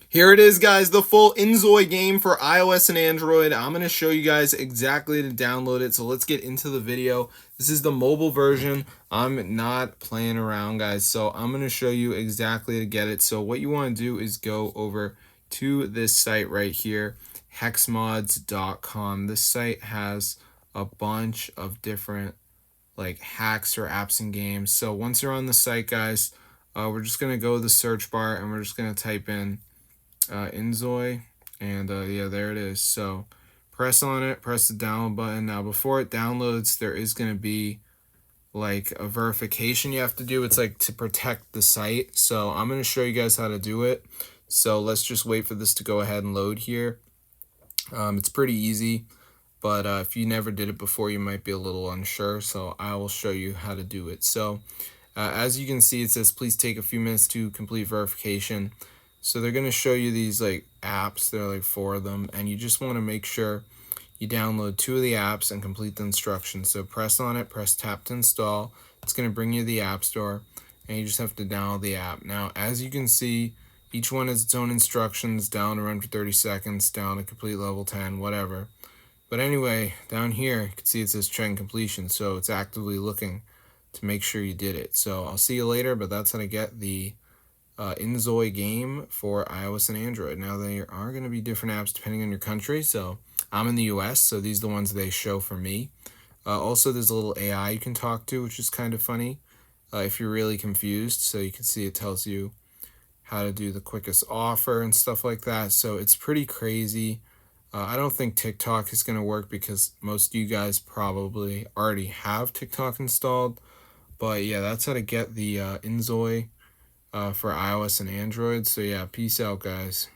Here it is, guys, the full Inzoi game for iOS and Android. I'm going to show you guys exactly to download it, so let's get into the video. This is the mobile version. I'm not playing around, guys, so I'm going to show you exactly to get it. So what you want to do is go over to this site right here, hexmods.com. This site has a bunch of different like hacks or apps and games. So once you're on the site, guys, we're just going to go to the search bar and we're just going to type in Inzoi, and yeah, there it is. So press on it, press the download button. Now before it downloads, there is going to be like a verification you have to do. It's like to protect the site, so I'm going to show you guys how to do it. So let's just wait for this to go ahead and load here. It's pretty easy, but if you never did it before, you might be a little unsure, so I will show you how to do it. So as you can see, it says please take a few minutes to complete verification. So they're going to show you these like apps. There are like 4 of them, and you just want to make sure you download 2 of the apps and complete the instructions. So press on it, press tap to install. It's going to bring you to the App Store, and you just have to download the app. Now, as you can see, each one has its own instructions: down to run for 30 seconds, down to complete level 10, whatever. But anyway, down here, you can see it says check completion, so it's actively looking to make sure you did it. So I'll see you later, but that's how to get the Inzoi game for iOS and Android. Now, there are going to be different apps depending on your country. So I'm in the US, so these are the ones they show for me. Also, there's a little AI you can talk to, which is kind of funny if you're really confused. So you can see it tells you how to do the quickest offer and stuff like that. So it's pretty crazy. I don't think TikTok is going to work because most of you guys probably already have TikTok installed. But yeah, that's how to get the Inzoi for iOS and Android. So yeah, peace out, guys.